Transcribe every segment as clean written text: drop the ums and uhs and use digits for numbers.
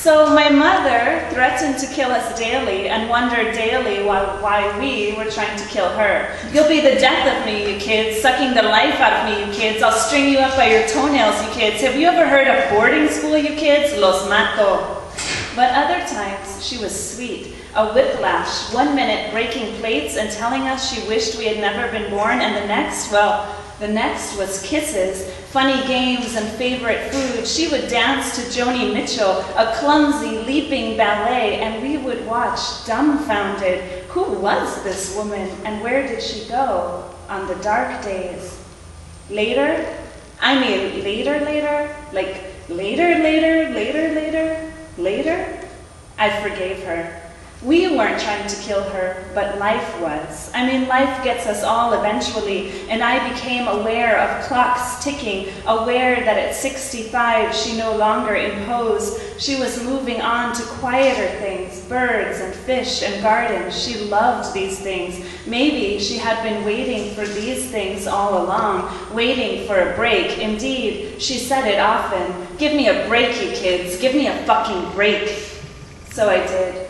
So my mother threatened to kill us daily and wondered daily why we were trying to kill her. You'll be the death of me, you kids, sucking the life out of me, you kids. I'll string you up by your toenails, you kids. Have you ever heard of boarding school, you kids? Los mato. But other times, she was sweet. A whiplash, 1 minute breaking plates and telling us she wished we had never been born, and the next, well, the next was kisses, funny games, and favorite food. She would dance to Joni Mitchell, a clumsy, leaping ballet, and we would watch, dumbfounded. Who was this woman, and where did she go on the dark days? Later? I mean later? Like later? I forgave her. We weren't trying to kill her, but life was. I mean, life gets us all eventually, and I became aware of clocks ticking, aware that at 65 she no longer imposed. She was moving on to quieter things, birds and fish and gardens. She loved these things. Maybe she had been waiting for these things all along, waiting for a break. Indeed, she said it often. Give me a break, you kids. Give me a fucking break. So I did.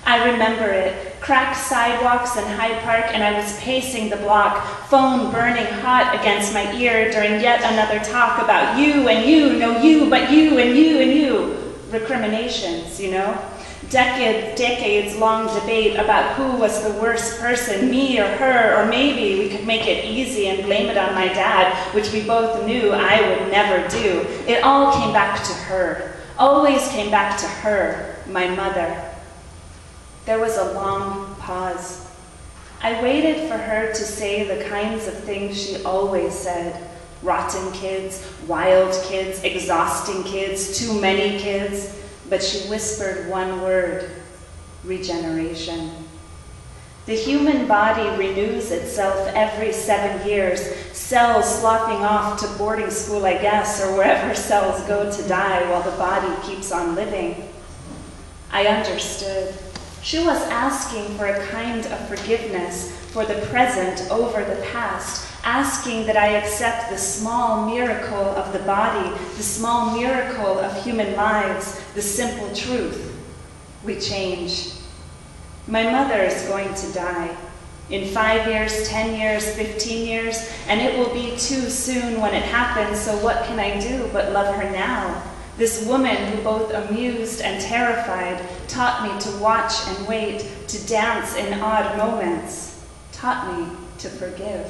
I remember it, cracked sidewalks in Hyde Park, and I was pacing the block, phone burning hot against my ear during yet another talk about you and you, no you, but you and you and you. Recriminations, you know? Decades-long debate about who was the worst person, me or her, or maybe we could make it easy and blame it on my dad, which we both knew I would never do. It all came back to her, always came back to her, my mother. There was a long pause. I waited for her to say the kinds of things she always said. Rotten kids, wild kids, exhausting kids, too many kids. But she whispered one word: regeneration. The human body renews itself every 7 years, cells slopping off to boarding school, I guess, or wherever cells go to die while the body keeps on living. I understood. She was asking for a kind of forgiveness for the present over the past, asking that I accept the small miracle of the body, the small miracle of human lives, the simple truth. We change. My mother is going to die. In 5 years, 10 years, 15 years, and it will be too soon when it happens, so what can I do but love her now? This woman who both amused and terrified taught me to watch and wait, to dance in odd moments, taught me to forgive.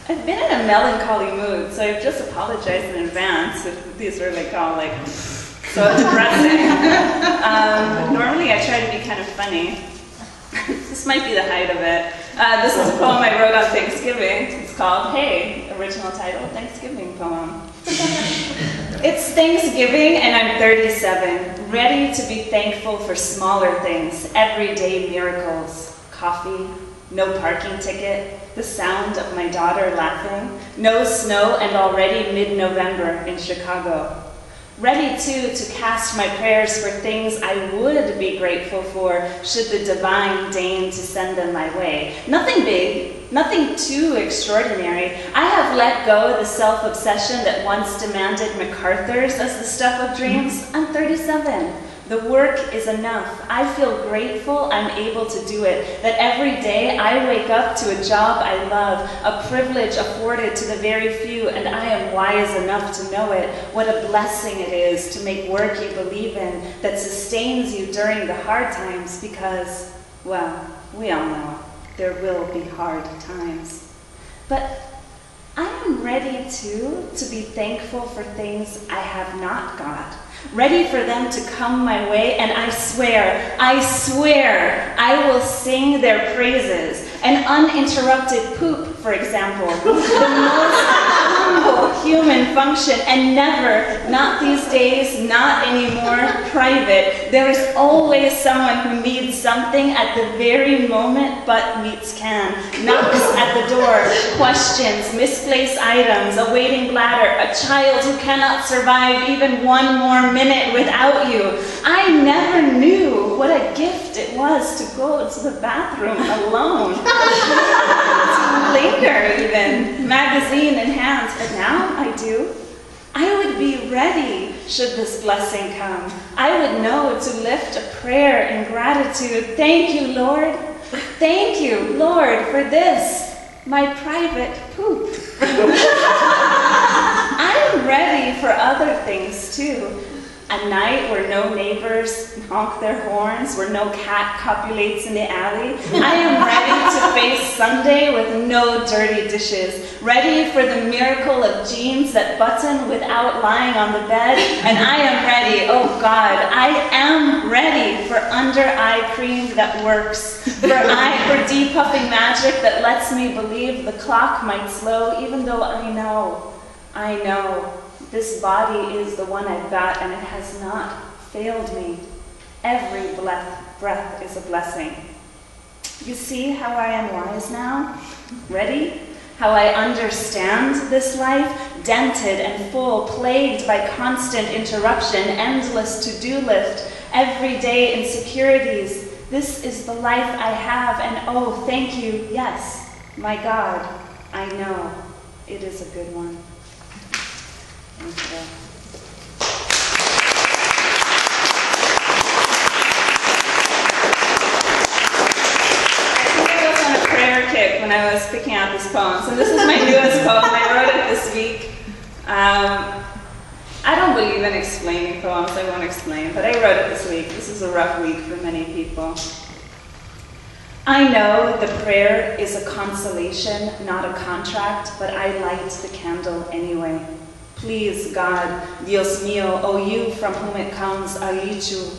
I've been in a melancholy mood, so I've just apologized in advance if these are like all like so depressing. Normally I try to be kind of funny. This might be the height of it. This is a poem I wrote on Thanksgiving. It's called, hey, original title, Thanksgiving poem. It's Thanksgiving and I'm 37, ready to be thankful for smaller things, everyday miracles, coffee, no parking ticket, the sound of my daughter laughing, no snow, and already mid-November in Chicago. Ready, too, to cast my prayers for things I would be grateful for should the divine deign to send them my way. Nothing big, nothing too extraordinary. I have let go of the self-obsession that once demanded MacArthur's as the stuff of dreams. I'm 37. The work is enough. I feel grateful I'm able to do it, that every day I wake up to a job I love, a privilege afforded to the very few, and I am wise enough to know it. What a blessing it is to make work you believe in that sustains you during the hard times because, well, we all know there will be hard times. But I am ready, too, to be thankful for things I have not got. Ready for them to come my way, and I swear, I will sing their praises. An uninterrupted poop, for example. The most humble human function, and never, not these days, not anymore, private. There is always someone who needs something at the very moment but meets can, knocks at the door, questions, misplaced items, a waiting bladder, a child who cannot survive even one more minute without you. I never knew what a gift it was to go to the bathroom alone. To linger even, magazine in hands, but now I do. I would be ready should this blessing come. I would know to lift a prayer in gratitude. Thank you, Lord. Thank you, Lord, for this, my private poop. I am ready for other things too. A night where no neighbors honk their horns, where no cat copulates in the alley. I am ready to face Sunday with no dirty dishes, ready for the miracle of jeans that button without lying on the bed. And I am ready, oh God, I am ready for under-eye cream that works, for depuffing magic that lets me believe the clock might slow, even though I know. This body is the one I've got, and it has not failed me. Every breath is a blessing. You see how I am wise now? Ready? How I understand this life, dented and full, plagued by constant interruption, endless to-do list, everyday insecurities. This is the life I have, and oh, thank you, yes, my God, I know it is a good one. Thank you. I was on a prayer kick when I was picking out these poems, and this is my newest poem. I wrote it this week. I don't believe in explaining poems. I won't explain, but I wrote it this week. This is a rough week for many people. I know the prayer is a consolation, not a contract, but I light the candle anyway. Please, God, Dios mío, O you from whom it comes, alichu.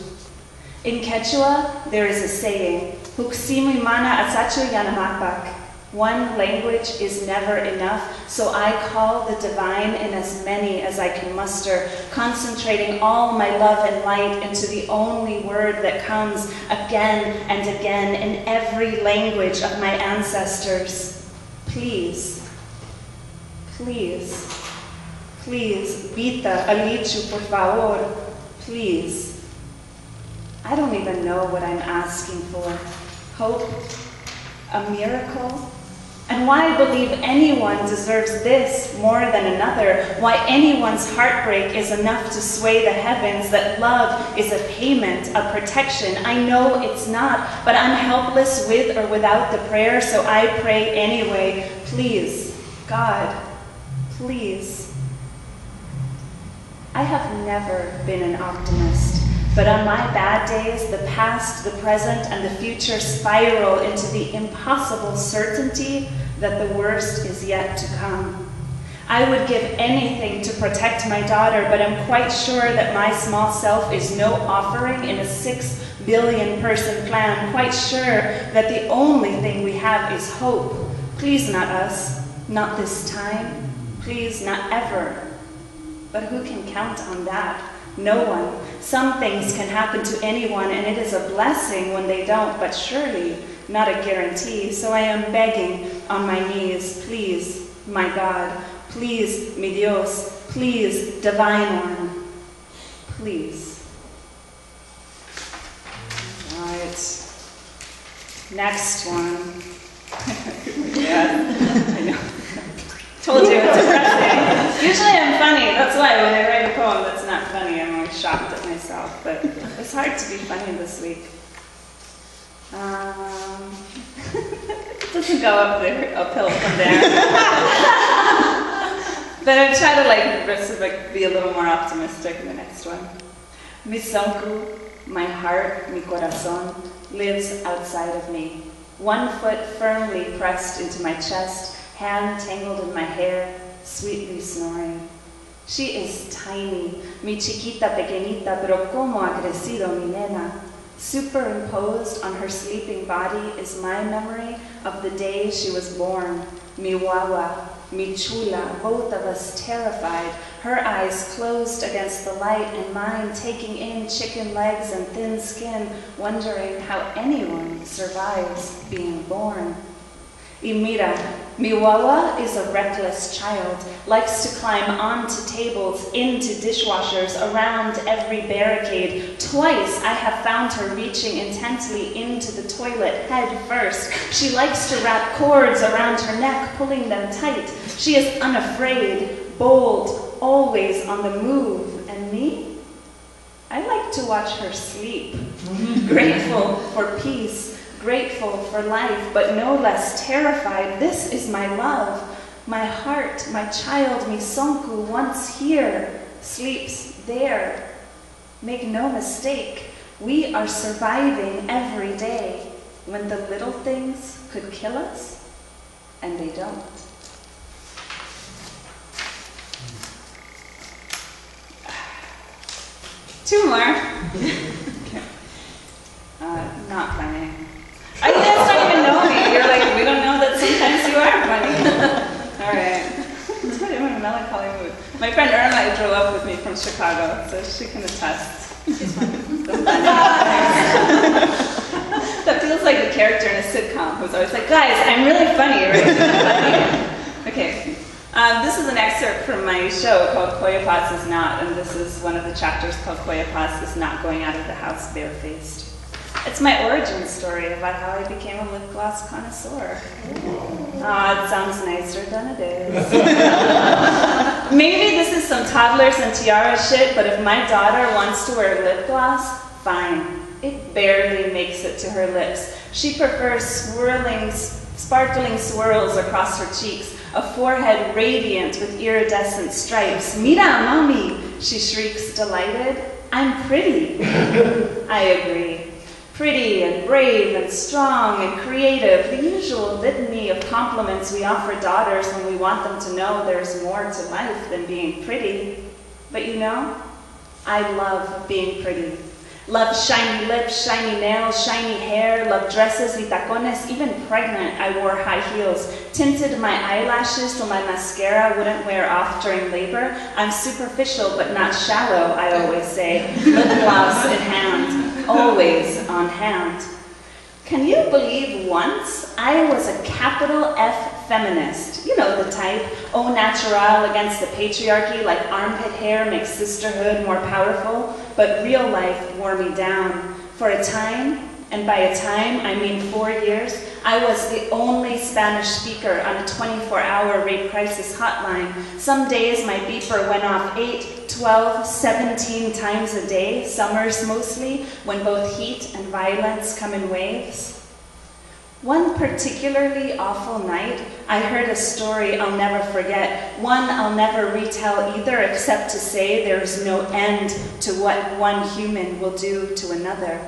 In Quechua, there is a saying, Huksimu mana asachu yanamapak. One language is never enough, so I call the divine in as many as I can muster, concentrating all my love and light into the only word that comes again and again in every language of my ancestors. Please, please. Please, Vita, alichu, por favor, please. I don't even know what I'm asking for. Hope? A miracle? And why believe anyone deserves this more than another? Why anyone's heartbreak is enough to sway the heavens, that love is a payment, a protection? I know it's not, but I'm helpless with or without the prayer, so I pray anyway. Please, God, please. I have never been an optimist, but on my bad days, the past, the present, and the future spiral into the impossible certainty that the worst is yet to come. I would give anything to protect my daughter, but I'm quite sure that my small self is no offering in a 6 billion person plan, quite sure that the only thing we have is hope. Please not us, not this time, please not ever. But who can count on that? No one. Some things can happen to anyone, and it is a blessing when they don't, but surely not a guarantee. So I am begging on my knees, please, my God, please, mi Dios, please, divine one, please. All right. Next one. Yeah, I know. Told you it's depressing. Usually I'm funny. That's why when I write a poem that's not funny, I'm always shocked at myself. But it's hard to be funny this week. It doesn't go uphill from there. But I try to be a little more optimistic in the next one. Mi sonku, my heart, mi corazón, lives outside of me. One foot firmly pressed into my chest, hand tangled in my hair, sweetly snoring. She is tiny, mi chiquita pequeñita, pero como ha crecido mi nena. Superimposed on her sleeping body is my memory of the day she was born, mi guagua, mi chula, both of us terrified, her eyes closed against the light and mine taking in chicken legs and thin skin, wondering how anyone survives being born. Y mira, mi wawa is a reckless child, likes to climb onto tables, into dishwashers, around every barricade. Twice I have found her reaching intently into the toilet head first. She likes to wrap cords around her neck, pulling them tight. She is unafraid, bold, always on the move. And me? I like to watch her sleep, grateful for peace, grateful for life, but no less terrified. This is my love, my heart, my child, mi sonku, once here, sleeps there. Make no mistake, we are surviving every day when the little things could kill us, and they don't. Two more. Not funny. You guys don't even know me. You're like, we don't know that sometimes you are funny. All right. I'm in a melancholy mood. My friend Irma drove up with me from Chicago, so she can attest. She's funny. That feels like a character in a sitcom who's always like, guys, I'm really funny, right? Okay. This is an excerpt from my show called Coya Paz is Not, and this is one of the chapters called Coya Paz is Not Going Out of the House Barefaced. It's my origin story about how I became a lip gloss connoisseur. It sounds nicer than it is. Maybe this is some toddlers and tiara shit, but if my daughter wants to wear lip gloss, fine. It barely makes it to her lips. She prefers sparkling swirls across her cheeks, a forehead radiant with iridescent stripes. Mira, mommy, she shrieks, delighted. I'm pretty. I agree. Pretty and brave and strong and creative, the usual litany of compliments we offer daughters when we want them to know there's more to life than being pretty. But you know, I love being pretty. Love shiny lips, shiny nails, shiny hair, love dresses y tacones. Even pregnant, I wore high heels, tinted my eyelashes so my mascara wouldn't wear off during labor. I'm superficial but not shallow, I always say. Lip gloss in hand, always on hand. Can you believe once I was a capital F feminist? You know the type, au naturel against the patriarchy, like armpit hair makes sisterhood more powerful, but real life wore me down. For a time, and by a time I mean 4 years, I was the only Spanish speaker on a 24-hour rape crisis hotline. Some days my beeper went off 8, 12, 17 times a day, summers mostly, when both heat and violence come in waves. One particularly awful night, I heard a story I'll never forget, one I'll never retell either, except to say there's no end to what one human will do to another.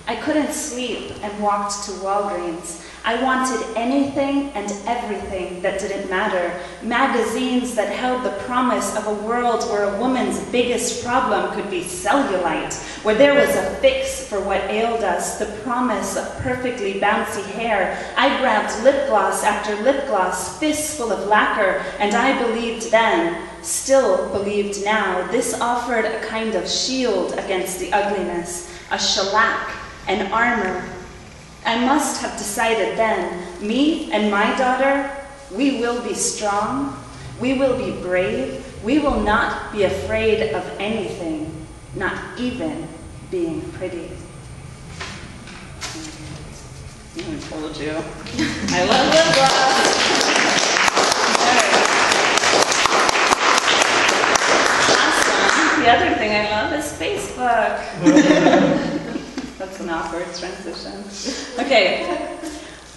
I couldn't sleep and walked to Walgreens. I wanted anything and everything that didn't matter. Magazines that held the promise of a world where a woman's biggest problem could be cellulite, where there was a fix for what ailed us, the promise of perfectly bouncy hair. I grabbed lip gloss after lip gloss, fists full of lacquer, and I believed then, still believed now, this offered a kind of shield against the ugliness, a shellac, an armor. I must have decided then, me and my daughter, we will be strong, we will be brave, we will not be afraid of anything, not even being pretty. I told you. I love lip gloss. Awesome. The other thing I love is Facebook. That's an awkward transition. Okay.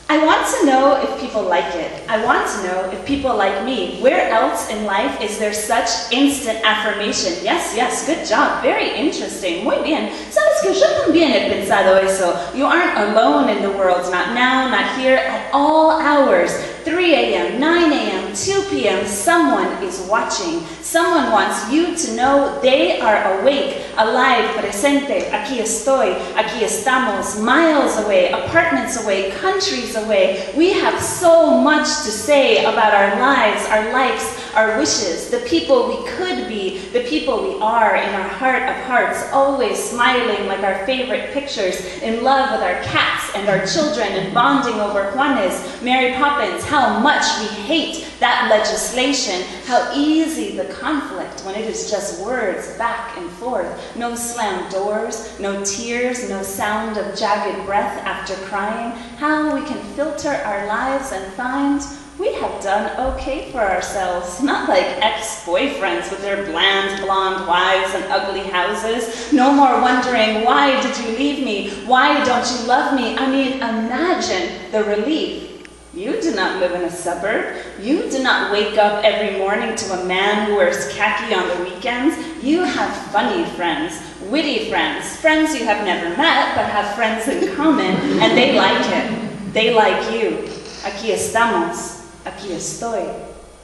I want to know if people like it. I want to know if people like me. Where else in life is there such instant affirmation? Yes, yes, good job. Very interesting. Muy bien. Sabes que yo también he pensado eso. You aren't alone in the world. Not now, not here, at all hours. 3 a.m., 9 a.m., 2 p.m., someone is watching. Someone wants you to know they are awake, alive, presente, aquí estoy, aquí estamos, miles away, apartments away, countries away. We have so much to say about our lives, our likes, our wishes, the people we could be, the people we are in our heart of hearts, always smiling like our favorite pictures, in love with our cats and our children, and bonding over Juanes, Mary Poppins, how much we hate that legislation, how easy the conflict when it is just words back and forth, no slammed doors, no tears, no sound of jagged breath after crying, how we can filter our lives and find we have done okay for ourselves, not like ex-boyfriends with their bland, blonde wives and ugly houses. No more wondering, why did you leave me? Why don't you love me? I mean, imagine the relief. You do not live in a suburb. You do not wake up every morning to a man who wears khaki on the weekends. You have funny friends, witty friends, friends you have never met but have friends in common, and they like it. They like you. Aquí estamos. Aquí estoy,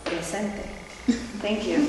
presente. Thank you.